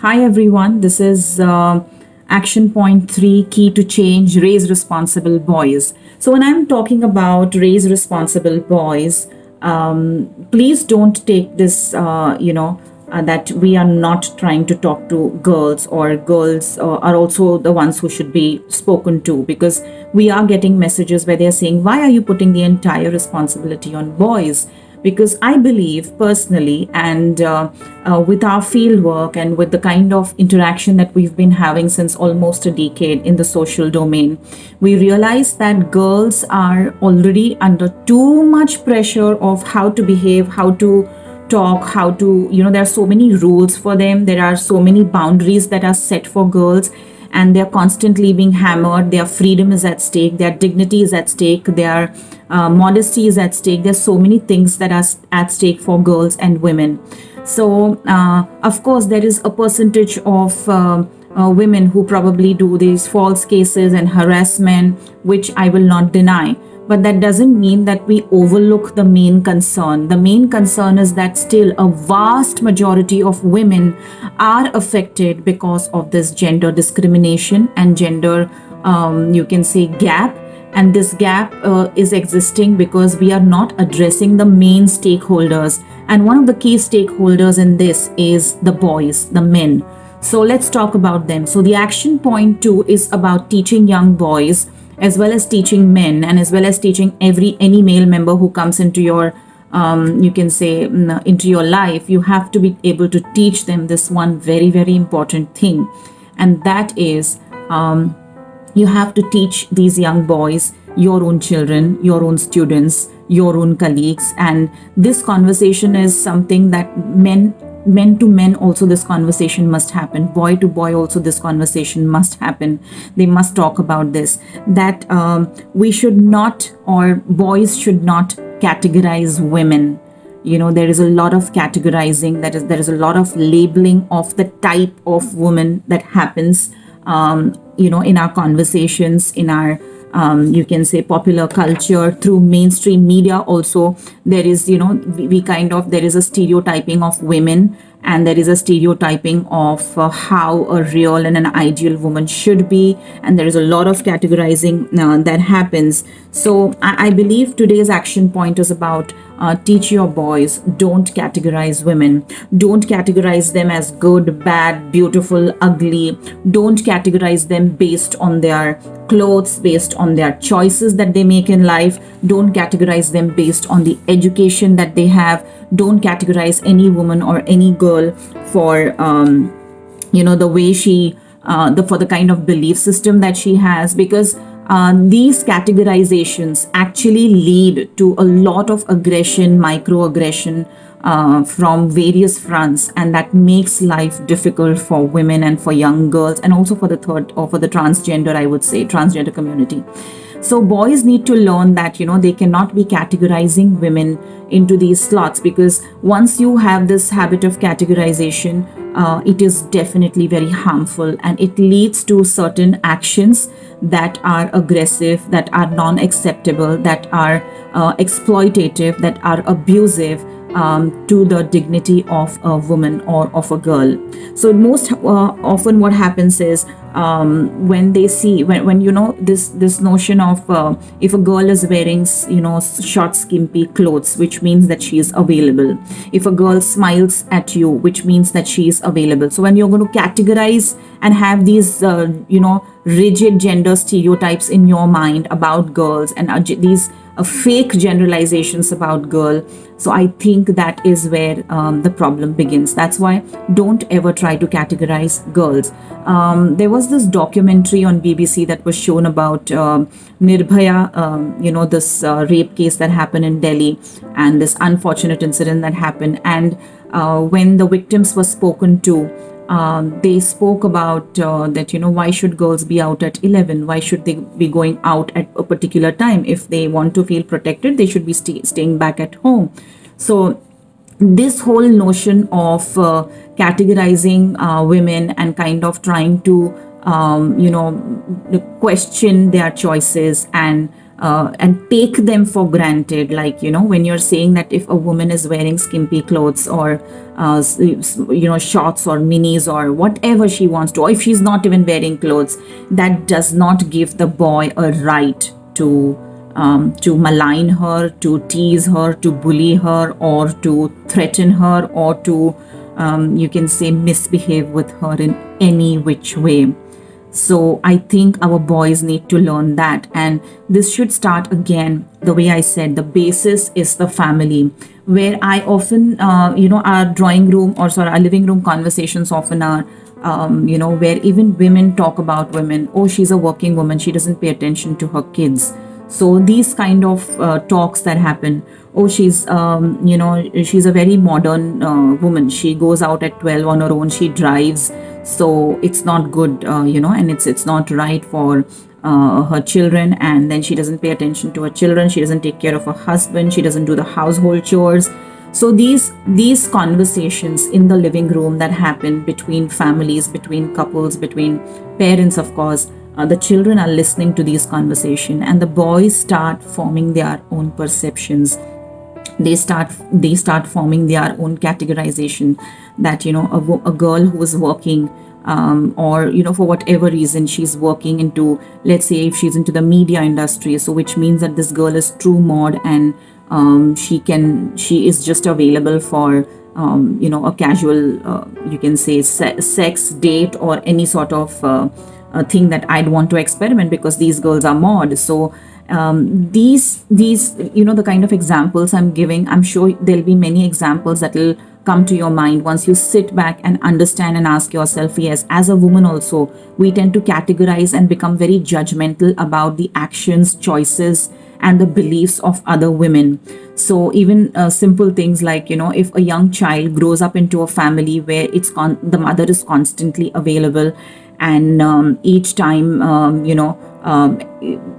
Hi everyone, this is Action Point 3 Key to Change Raise Responsible Boys. So, when I'm talking about raise responsible boys, please don't take this, that we are not trying to talk to girls, or girls are also the ones who should be spoken to, because we are getting messages where they're saying, why are you putting the entire responsibility on boys? Because I believe personally, and with our field work and with the kind of interaction that we've been having since almost a decade in the social domain, we realize that girls are already under too much pressure of how to behave, how to talk, how to, there are so many rules for them, there are so many boundaries that are set for girls, and they're constantly being hammered. Their freedom is at stake, their dignity is at stake, their modesty is at stake. There's so many things that are at stake for girls and women. So, of course, there is a percentage of women who probably do these false cases and harassment, which I will not deny. But that doesn't mean that we overlook the main concern. The main concern is that still a vast majority of women are affected because of this gender discrimination and gender, you can say, gap. And this gap is existing because we are not addressing the main stakeholders. And one of the key stakeholders in this is the boys, the men. So let's talk about them. So the action point 2 is about teaching young boys, as well as teaching men, and as well as teaching any male member who comes into your you can say into your life. You have to be able to teach them this one very, very important thing, and that is you have to teach these young boys, your own children, your own students, your own colleagues. And this conversation is something that men to men also this conversation must happen, boy to boy also this conversation must happen. They must talk about this, that we should not, or boys should not categorize women. There is a lot of categorizing, there is a lot of labeling of the type of woman that happens in our conversations, in our you can say popular culture, through mainstream media also. There is, we kind of, there is a stereotyping of women, and there is a stereotyping of how a real and an ideal woman should be, and there is a lot of categorizing that happens. So I believe today's action point is about teach your boys, don't categorize women, don't categorize them as good, bad, beautiful, ugly. Don't categorize them based on their clothes, based on their choices that they make in life. Don't categorize them based on the education that they have. Don't categorize any woman or any girl for the way she for the kind of belief system that she has, because these categorizations actually lead to a lot of aggression, microaggression from various fronts, and that makes life difficult for women and for young girls, and also for the transgender, I would say, transgender community. So boys need to learn that, they cannot be categorizing women into these slots, because once you have this habit of categorization, it is definitely very harmful, and it leads to certain actions that are aggressive, that are non-acceptable, that are exploitative, that are abusive to the dignity of a woman or of a girl. So most often what happens is, when they see, when this notion of if a girl is wearing short skimpy clothes, which means that she is available. If a girl smiles at you, which means that she is available. So when you're going to categorize and have these rigid gender stereotypes in your mind about girls, and these fake generalizations about girl, so I think that is where the problem begins. That's why don't ever try to categorize girls. There was this documentary on BBC that was shown about Nirbhaya, this rape case that happened in Delhi, and this unfortunate incident that happened. And when the victims were spoken to, they spoke about that, why should girls be out at 11? Why should they be going out at a particular time? If they want to feel protected, they should be staying back at home. So this whole notion of categorizing women and kind of trying to question their choices, and and take them for granted. Like, when you're saying that if a woman is wearing skimpy clothes or shorts or minis or whatever she wants to, or if she's not even wearing clothes, that does not give the boy a right to malign her, to tease her, to bully her, or to threaten her, or to you can say misbehave with her in any which way. So I think our boys need to learn that, and this should start again. The way I said, the basis is the family, where I often, our drawing room, or sorry, our living room conversations often are, where even women talk about women. Oh, she's a working woman, she doesn't pay attention to her kids. So these kind of talks that happen. Oh, she's she's a very modern woman, she goes out at 12 on her own, she drives, so it's not good, and it's not right for her children. And then she doesn't pay attention to her children, she doesn't take care of her husband, she doesn't do the household chores. So these conversations in the living room that happen between families, between couples, between parents, of course, the children are listening to these conversations, and the boys start forming their own perceptions. They start forming their own categorization, that a girl who is working, or for whatever reason she's working into, let's say if she's into the media industry, so which means that this girl is true mod, and she is just available for a casual, you can say, sex date, or any sort of a thing that I'd want to experiment, because these girls are mod. So these the kind of examples I'm giving, I'm sure there'll be many examples that will come to your mind once you sit back and understand and ask yourself. Yes, as a woman also, we tend to categorize and become very judgmental about the actions, choices, and the beliefs of other women. So even simple things like, if a young child grows up into a family where the mother is constantly available, and each time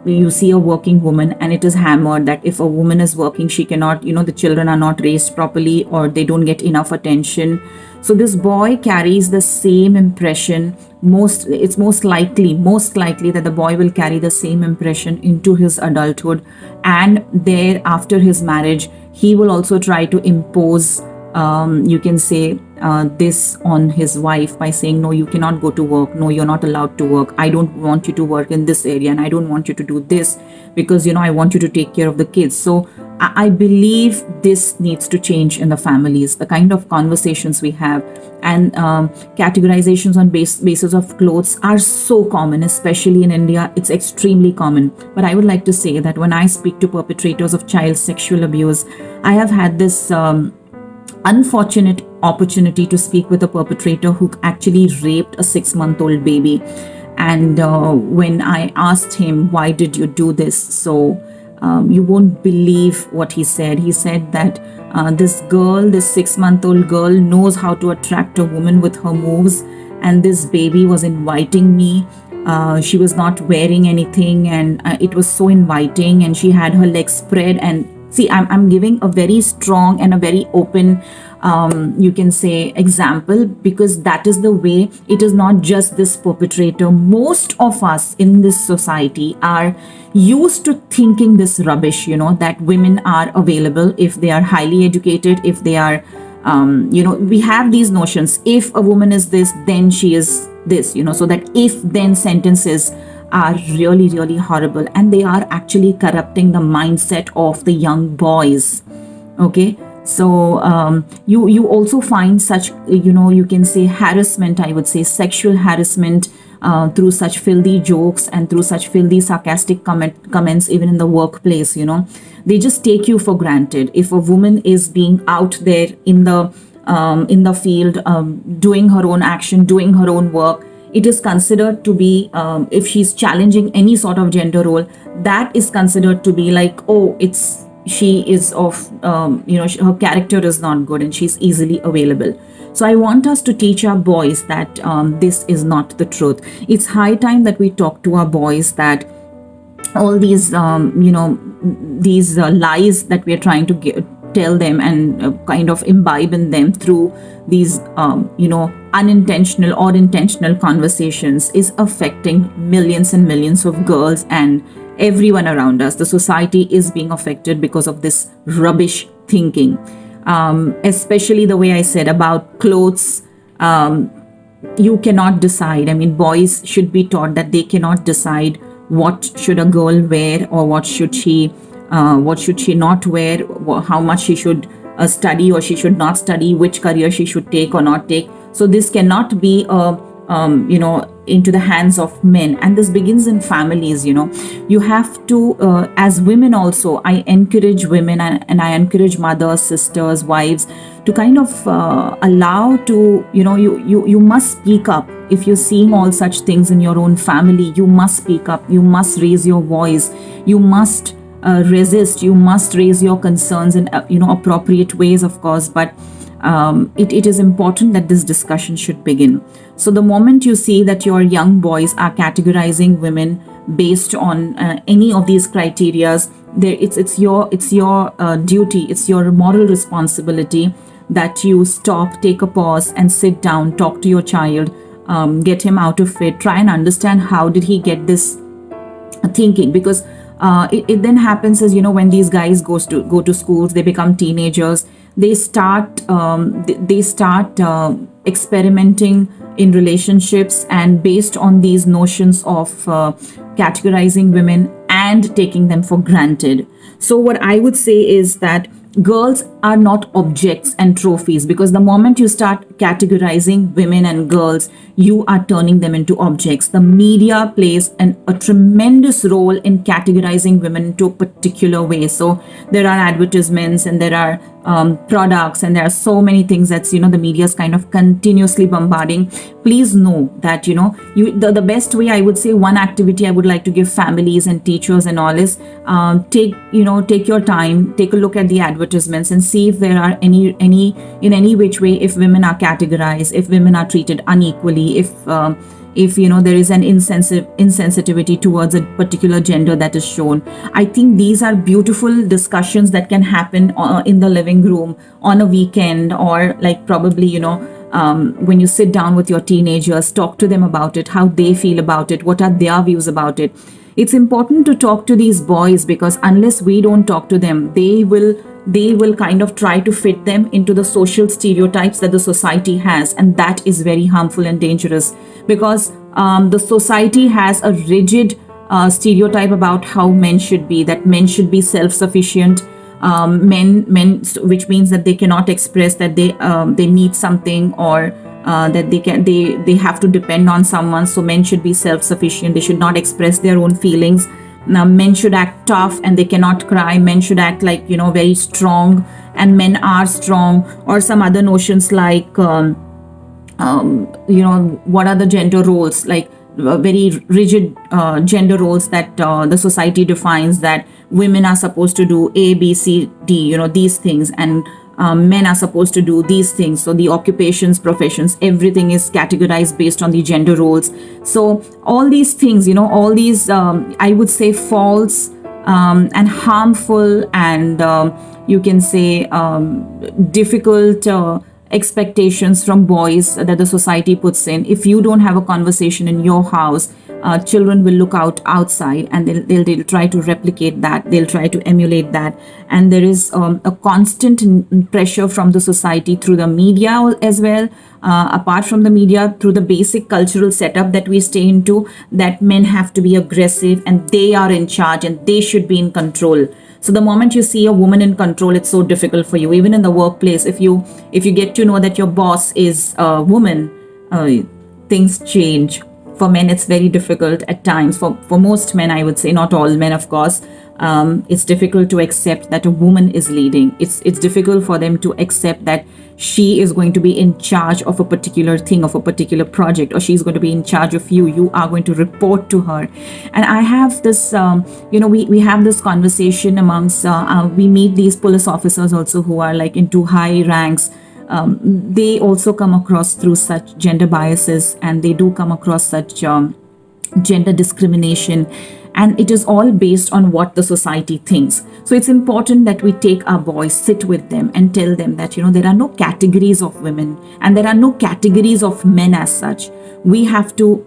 you see a working woman, and it is hammered that if a woman is working, she cannot, the children are not raised properly, or they don't get enough attention. So this boy carries the same impression. It's most likely that the boy will carry the same impression into his adulthood, and there, after his marriage, he will also try to impose, you can say, this on his wife by saying, no, you cannot go to work, no, you're not allowed to work, I don't want you to work in this area, and I don't want you to do this, because I want you to take care of the kids. So I believe this needs to change in the families, the kind of conversations we have. And categorizations on basis of clothes are so common, especially in India. It's extremely common. But I would like to say that when I speak to perpetrators of child sexual abuse, I have had this unfortunate opportunity to speak with a perpetrator who actually raped a 6-month-old baby. And when I asked him, why did you do this? So you won't believe what he said. He said that this 6-month-old girl, knows how to attract a woman with her moves, and this baby was inviting me. She was not wearing anything, and it was so inviting, and she had her legs spread. And see, I'm giving a very strong and a very open, you can say, example, because that is the way. It is not just this perpetrator. Most of us in this society are used to thinking this rubbish, that women are available if they are highly educated, if they are, we have these notions. If a woman is this, then she is this, so that if then sentences are really, really horrible, and they are actually corrupting the mindset of the young boys. Okay, so you also find such, you can say, harassment, I would say sexual harassment, through such filthy jokes and through such filthy sarcastic comments, even in the workplace. They just take you for granted. If a woman is being out there in the field, doing her own action, doing her own work, it is considered to be, if she's challenging any sort of gender role, that is considered to be like, oh, she is of, her character is not good, and she's easily available. So I want us to teach our boys that this is not the truth. It's high time that we talk to our boys that all these, these lies that we are trying to tell them and kind of imbibe in them through these, unintentional or intentional conversations is affecting millions and millions of girls and everyone around us. The society is being affected because of this rubbish thinking. Especially the way I said about clothes. You cannot decide. I mean, boys should be taught that they cannot decide what should a girl wear, or what should she not wear, how much she should study or she should not study, which career she should take or not take. So this cannot be into the hands of men, and this begins in families. You have to, as women also, I encourage women, and I encourage mothers, sisters, wives, to kind of allow to, you must speak up. If you're seeing all such things in your own family, you must speak up, you must raise your voice, you must resist, you must raise your concerns in appropriate ways, of course, but it is important that this discussion should begin. So the moment you see that your young boys are categorizing women based on any of these criterias, it's your duty, it's your moral responsibility that you stop, take a pause, and sit down, talk to your child, get him out of it, try and understand how did he get this thinking. Because it then happens as when these guys go to schools, they become teenagers, they start experimenting in relationships, and based on these notions of categorizing women and taking them for granted. So what I would say is that girls are not objects and trophies, because the moment you start categorizing women and girls, you are turning them into objects. The media plays a tremendous role in categorizing women into a particular way. So there are advertisements, and there are products, and there are so many things that's the media is kind of continuously bombarding. Please know that the best way, I would say, one activity I would like to give families and teachers and all is take your time, take a look at the advertisements, and see if there are any in any which way, if women are categorized, if women are treated unequally, if there is an insensitivity towards a particular gender that is shown. I think these are beautiful discussions that can happen in the living room on a weekend, or like probably when you sit down with your teenagers, talk to them about it, how they feel about it, what are their views about it. It's important to talk to these boys, because unless we don't talk to them, they will kind of try to fit them into the social stereotypes that the society has, and that is very harmful and dangerous, because the society has a rigid stereotype about how men should be, that men should be self-sufficient, men, which means that they cannot express that they need something, or that they have to depend on someone. So men should be self-sufficient, they should not express their own feelings. Now, men should act tough and they cannot cry. Men should act like, very strong, and men are strong. Or some other notions like, what are the gender roles? Like very rigid gender roles that the society defines, that women are supposed to do A, B, C, D, these things, and men are supposed to do these things. So the occupations, professions, everything is categorized based on the gender roles. So all these things, all these, I would say, false and harmful, and you can say difficult expectations from boys that the society puts in. If you don't have a conversation in your house, children will look outside, and they'll try to replicate that, they'll try to emulate that. And there is a constant pressure from the society through the media as well, apart from the media, through the basic cultural setup that we stay into, that men have to be aggressive and they are in charge and they should be in control. So the moment you see a woman in control, it's so difficult for you. Even in the workplace, if you get to know that your boss is a woman, things change. For men, it's very difficult at times. For most men, I would say, not all men, of course, it's difficult to accept that a woman is leading. It's difficult for them to accept that she is going to be in charge of a particular thing, of a particular project, or she's going to be in charge of you. You are going to report to her. And I have this, we have this conversation amongst, we meet these police officers also who are like into high ranks. They also come across through such gender biases, and they do come across such gender discrimination, and it is all based on what the society thinks. So it's important that we take our boys, sit with them, and tell them that there are no categories of women, and there are no categories of men as such. We have to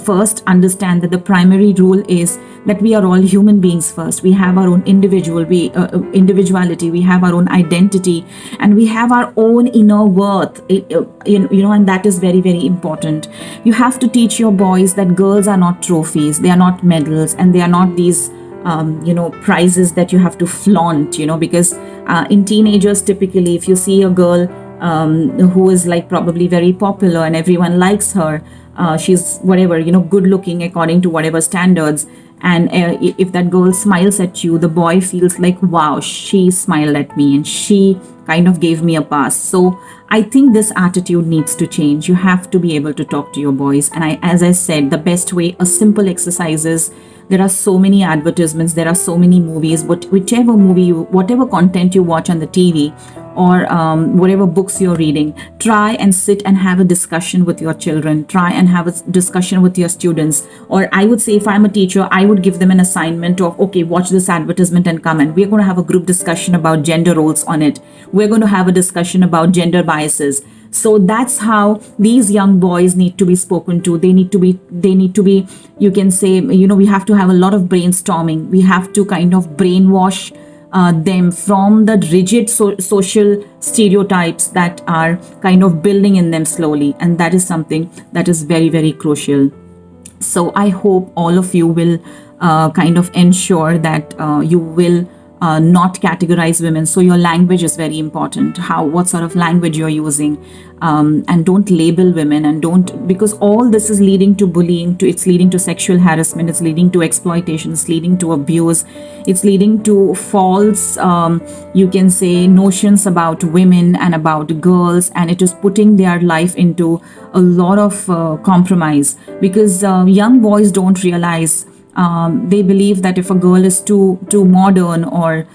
first understand that the primary rule is that we are all human beings first. We have our own individuality, we have our own identity, and we have our own inner worth, and that is very, very important. You have to teach your boys that girls are not trophies, they are not medals, and they are not these prizes that you have to flaunt, because in teenagers, typically, if you see a girl who is like probably very popular and everyone likes her, she's whatever, good looking according to whatever standards, and if that girl smiles at you, the boy feels like, wow, she smiled at me and she kind of gave me a pass. So I think this attitude needs to change. You have to be able to talk to your boys, and as I said, the best way, a simple exercise is, there are so many advertisements, there are so many movies, but whichever movie, whatever content you watch on the TV, or whatever books you're reading, try and sit and have a discussion with your children, try and have a discussion with your students. Or I would say, if I'm a teacher, I would give them an assignment of, okay, watch this advertisement and come, and we're going to have a group discussion about gender roles on it. We're going to have a discussion about gender biases. So that's how these young boys need to be spoken to. They need to be, you can say, we have to have a lot of brainstorming. We have to kind of brainwash them from the rigid social stereotypes that are kind of building in them slowly. And that is something that is very, very crucial. So I hope all of you will kind of ensure that you will not categorize women. So your language is very important. What sort of language you're using, and don't label women, and don't, because all this is leading to bullying, it's leading to sexual harassment, it's leading to exploitation, it's leading to abuse, it's leading to false, you can say, notions about women and about girls, and it is putting their life into a lot of compromise, because young boys don't realize. They believe that if a girl is too modern, or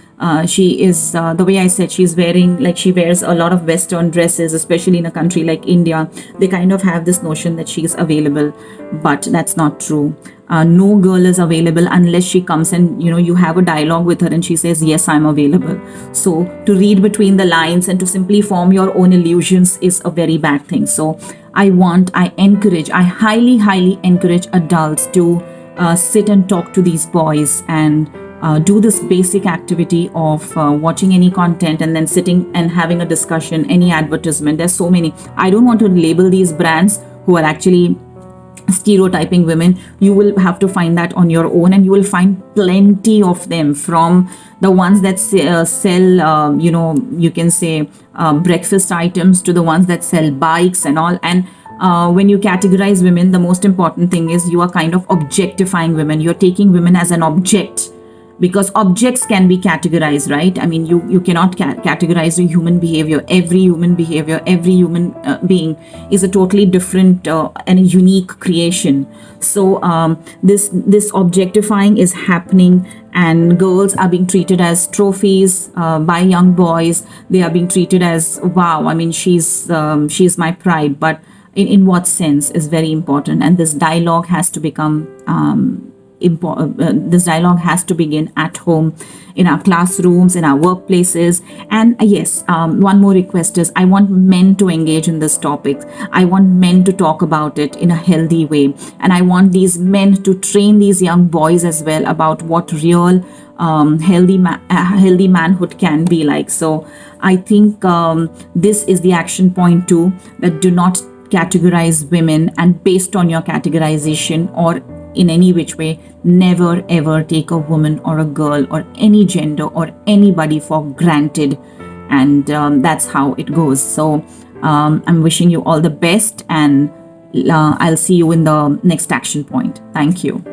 she is the way I said, she wears a lot of Western dresses, especially in a country like India, they kind of have this notion that she is available, but that's not true. No girl is available unless she comes and you have a dialogue with her and she says, yes, I'm available. So to read between the lines and to simply form your own illusions is a very bad thing. So I highly encourage adults to sit and talk to these boys, and do this basic activity of watching any content and then sitting and having a discussion, any advertisement. There's so many. I don't want to label these brands who are actually stereotyping women. You will have to find that on your own, and you will find plenty of them, from the ones that sell you can say breakfast items, to the ones that sell bikes and all. And when you categorize women, the most important thing is you are kind of objectifying women. You're taking women as an object, because objects can be categorized, right? I mean, you cannot categorize a human behavior. Every human behavior, every human being is a totally different and a unique creation. So this objectifying is happening, and girls are being treated as trophies by young boys. They are being treated as, wow, I mean, she's my pride. But in what sense is very important, and this dialogue has to become this dialogue has to begin at home, in our classrooms, in our workplaces. And yes, one more request is, I want men to engage in this topic. I want men to talk about it in a healthy way, and I want these men to train these young boys as well about what real healthy manhood can be like. So I think this is the action point 2, that do not categorize women, and based on your categorization or in any which way, never ever take a woman or a girl or any gender or anybody for granted. And that's how it goes. So I'm wishing you all the best, and I'll see you in the next action point. Thank you.